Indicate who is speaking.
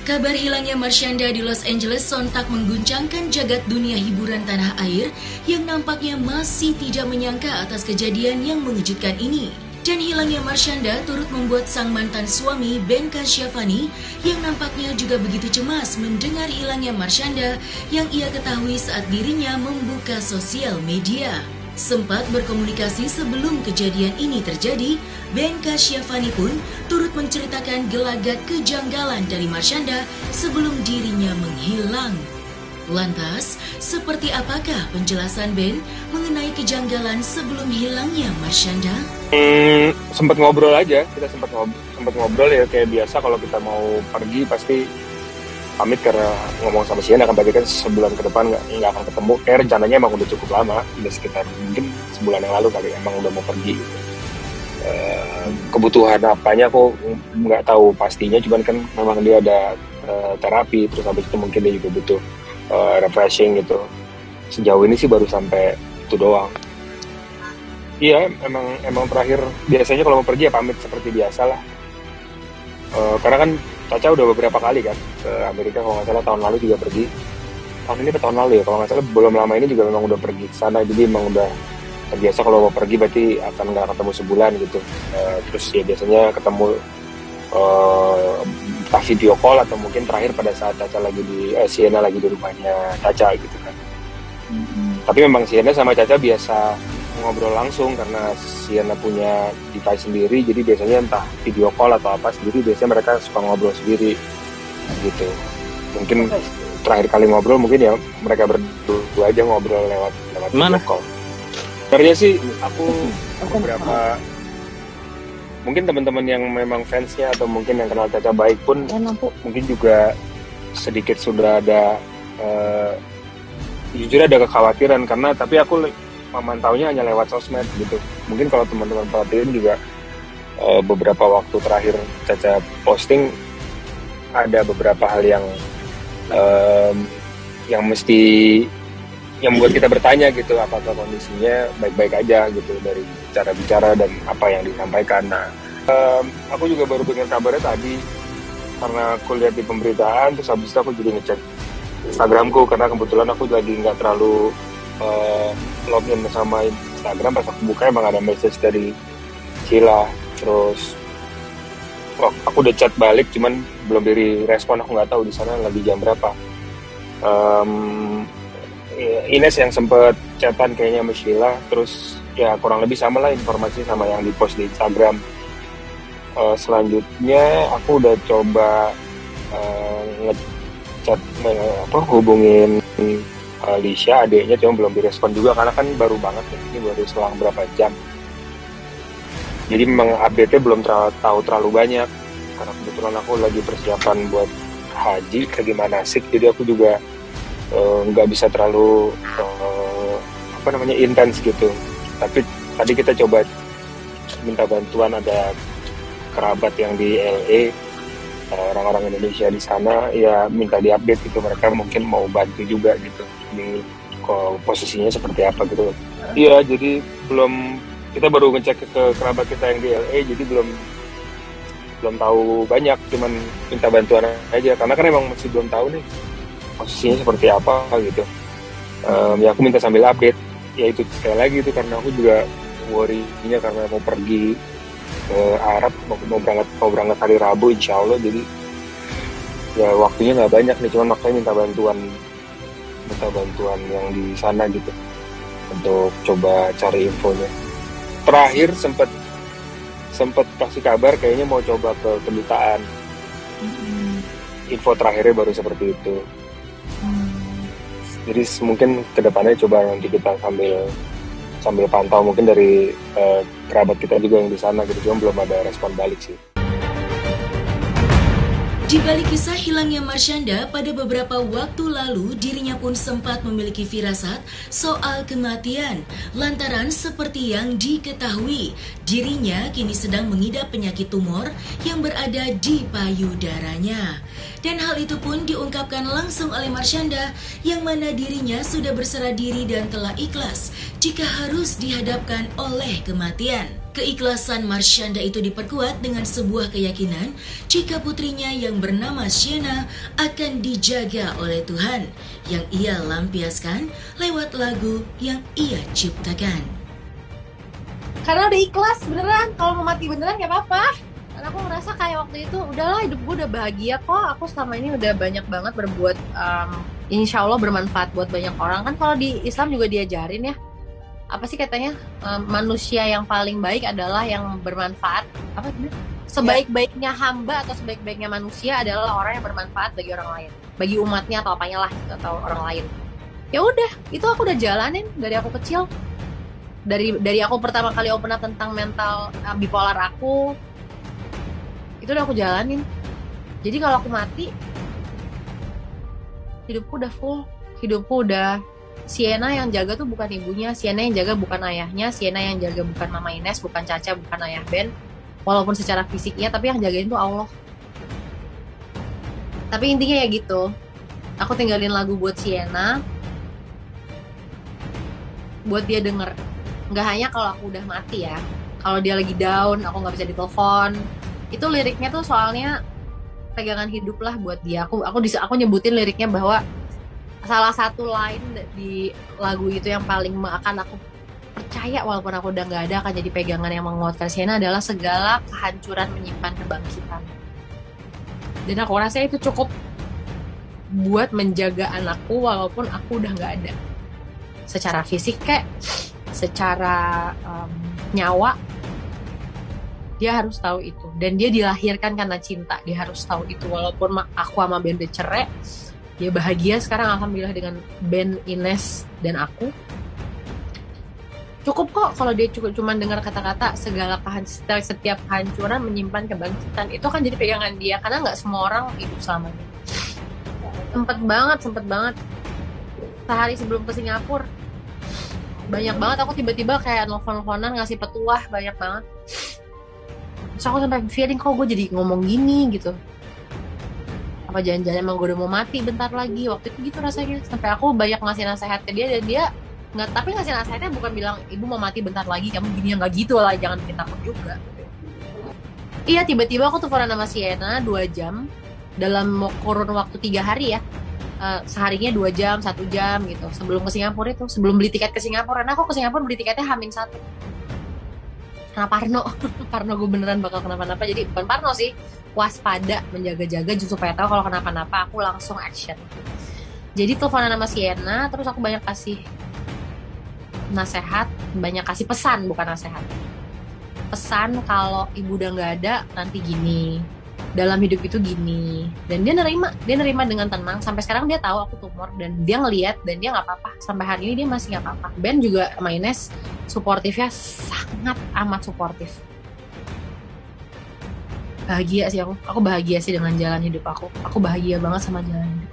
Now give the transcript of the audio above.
Speaker 1: Kabar hilangnya Marshanda di Los Angeles sontak mengguncangkan jagat dunia hiburan tanah air yang nampaknya masih tidak menyangka atas kejadian yang mengejutkan ini. Dan hilangnya Marshanda turut membuat sang mantan suami Ben Kasyafani yang nampaknya juga begitu cemas mendengar hilangnya Marshanda yang ia ketahui saat dirinya membuka sosial media. Sempat berkomunikasi sebelum kejadian ini terjadi, Ben Kasyafani pun turut menceritakan gelagat kejanggalan dari Marshanda sebelum dirinya menghilang. Lantas, seperti apakah penjelasan Ben mengenai kejanggalan sebelum hilangnya Marshanda?
Speaker 2: Sempat ngobrol aja, kita sempat ngobrol ya kayak biasa kalau kita mau pergi pasti pamit karena ngomong sama Sian akan bagikan sebulan ke depan nggak akan ketemu. Kayak rencananya emang udah cukup lama, udah sekitar mungkin sebulan yang lalu kali emang udah mau pergi gitu. Kebutuhan apanya aku nggak tahu pastinya, cuman kan memang dia ada terapi, terus habis itu mungkin dia juga butuh refreshing gitu. Sejauh ini sih baru sampai itu doang. Iya, emang terakhir biasanya kalau mau pergi ya pamit seperti biasa lah. Karena kan Caca udah beberapa kali kan ke Amerika, kalau nggak salah tahun lalu juga pergi. Tahun ini atau tahun lalu ya, kalau nggak salah belum lama ini juga memang udah pergi ke sana. Jadi emang udah terbiasa kalau mau pergi berarti akan nggak ketemu sebulan gitu. Terus ya biasanya ketemu entah video call atau mungkin terakhir pada saat Caca lagi di Sienna lagi di rumahnya Caca gitu kan. Tapi memang Sienna sama Caca biasa ngobrol langsung karena Sienna punya device sendiri, jadi biasanya entah video call atau apa sendiri, biasanya mereka suka ngobrol sendiri gitu. Mungkin terakhir kali ngobrol mungkin ya mereka berdua aja ngobrol lewat video call. Sebenarnya sih aku beberapa mungkin teman-teman yang memang fansnya atau mungkin yang kenal Caca baik pun mungkin juga sedikit sudah ada jujur ada kekhawatiran karena tapi aku memantaunya hanya lewat sosmed gitu. Mungkin kalau teman-teman perhatiin juga beberapa waktu terakhir Caca posting ada beberapa hal yang mesti yang membuat kita bertanya gitu apakah kondisinya baik-baik aja gitu dari cara bicara dan apa yang disampaikan. Nah, aku juga baru dengar kabarnya tadi karena aku lihat di pemberitaan, terus habis itu aku jadi ngecek Instagramku karena kebetulan aku lagi nggak terlalu login sama Instagram. Pas aku buka emang ada message dari Sheila, terus aku udah chat balik cuman belum direspon, aku nggak tahu di sana lagi jam berapa. Ines yang sempet chatan kayaknya sama Sheila, terus ya kurang lebih sama lah informasi sama yang dipost di Instagram. Selanjutnya aku udah coba ngechat hubungin Alicia adiknya, cuma belum direspon juga karena kan baru banget nih, ini baru selang berapa jam. Jadi memang update-nya belum tahu terlalu banyak karena kebetulan aku lagi persiapan buat haji, lagi manasik, jadi aku juga nggak bisa terlalu intens gitu. Tapi tadi kita coba minta bantuan, ada kerabat yang di LA, orang-orang Indonesia di sana, ya minta diupdate gitu, mereka mungkin mau bantu juga gitu di posisinya seperti apa gitu. Iya, jadi kita baru ngecek ke kerabat kita yang di LA, jadi belum tahu banyak, cuman minta bantuan aja karena kan emang masih belum tahu nih posisinya seperti apa gitu. Ya aku minta sambil update, ya itu sekali lagi itu karena aku juga worry-nya karena mau pergi ke Arab, mau berangkat hari Rabu insya Allah, jadi ya waktunya nggak banyak nih, cuman makanya minta bantuan yang di sana gitu untuk coba cari infonya. Terakhir sempet kasih kabar kayaknya mau coba ke kedutaan. Info terakhirnya baru seperti itu. Jadi mungkin kedepannya coba nanti kita sambil pantau mungkin dari kerabat kita juga yang di sana gitu, cuma belum ada respon balik sih.
Speaker 1: Di balik kisah hilangnya Marshanda pada beberapa waktu lalu, dirinya pun sempat memiliki firasat soal kematian. Lantaran seperti yang diketahui, dirinya kini sedang mengidap penyakit tumor yang berada di payudaranya. Dan hal itu pun diungkapkan langsung oleh Marshanda, yang mana dirinya sudah berserah diri dan telah ikhlas jika harus dihadapkan oleh kematian. Keikhlasan Marshanda itu diperkuat dengan sebuah keyakinan jika putrinya yang bernama Sienna akan dijaga oleh Tuhan yang ia lampiaskan lewat lagu yang ia ciptakan.
Speaker 3: Karena udah ikhlas beneran, kalau mau mati beneran gak apa-apa. Karena aku ngerasa kayak waktu itu udahlah, hidup gue udah bahagia kok. Aku selama ini udah banyak banget berbuat, insya Allah bermanfaat buat banyak orang. Kan kalau di Islam juga diajarin ya, apa sih katanya, manusia yang paling baik adalah yang bermanfaat. Apa itu? Sebaik-baiknya hamba atau sebaik-baiknya manusia adalah orang yang bermanfaat bagi orang lain, bagi umatnya atau apanya lah, atau orang lain. Ya udah, itu aku udah jalanin dari aku kecil. Dari aku pertama kali open up tentang mental bipolar aku, itu udah aku jalanin. Jadi kalau aku mati, hidupku udah full, hidupku udah. Sienna yang jaga tuh bukan ibunya, Sienna yang jaga bukan ayahnya, Sienna yang jaga bukan Mama Ines, bukan Caca, bukan ayah Ben. Walaupun secara fisik ya, tapi yang jagain tuh Allah. Tapi intinya ya gitu. Aku tinggalin lagu buat Sienna, buat dia denger. Nggak hanya kalau aku udah mati ya. Kalau dia lagi down, aku nggak bisa ditelepon. Itu liriknya tuh soalnya pegangan hidup lah buat dia. Aku nyebutin liriknya bahwa salah satu line di lagu itu yang paling akan aku percaya walaupun aku udah nggak ada akan jadi pegangan yang menguatkan Sienna adalah segala kehancuran menyimpan kebangkitan. Dan aku rasa itu cukup buat menjaga anakku walaupun aku udah nggak ada. Secara fisik kayak, secara nyawa, dia harus tahu itu. Dan dia dilahirkan karena cinta, dia harus tahu itu. Walaupun aku sama Ben udah cerai, dia bahagia sekarang alhamdulillah dengan Ben, Ines, dan aku. Cukup kok kalau dia cuma dengar kata-kata setiap kehancuran menyimpan kebangkitan. Itu kan jadi pegangan dia, karena nggak semua orang hidup selamanya. Sempet banget sehari sebelum ke Singapura banyak banget aku tiba-tiba kayak nelfon-nelfonan ngasih petuah banyak banget. Terus aku sampai feeling kok gue jadi ngomong gini gitu. Apa jangan-jangan emang gue udah mau mati bentar lagi, waktu itu gitu rasanya. Sampai aku banyak ngasih nasihat ke dia, dan dia nggak, tapi ngasih nasihatnya bukan bilang ibu mau mati bentar lagi kamu gini, ya nggak gitu lah, jangan bikin takut juga. Iya, tiba-tiba aku teleponan sama Sienna 2 jam dalam kurun waktu 3 hari ya. Seharinya 2 jam, 1 jam gitu sebelum ke Singapura itu, sebelum beli tiket ke Singapura. Karena aku ke Singapura beli tiketnya H-1 karena Parno gue beneran bakal kenapa-napa. Jadi bukan Parno sih, waspada, menjaga-jaga justru supaya tahu kalau kenapa-napa aku langsung action. Jadi teleponan sama Sienna, terus aku banyak kasih nasehat, banyak kasih pesan, bukan nasehat, pesan kalau ibu udah nggak ada nanti gini, dalam hidup itu gini. Dan dia nerima dengan tenang. Sampai sekarang dia tahu aku tumor, dan dia ngelihat, dan dia nggak apa-apa. Sampai hari ini dia masih nggak apa-apa. Ben juga sama Ines suportifnya sangat amat suportif. Bahagia sih aku bahagia sih dengan jalan hidup aku bahagia banget sama jalan hidup.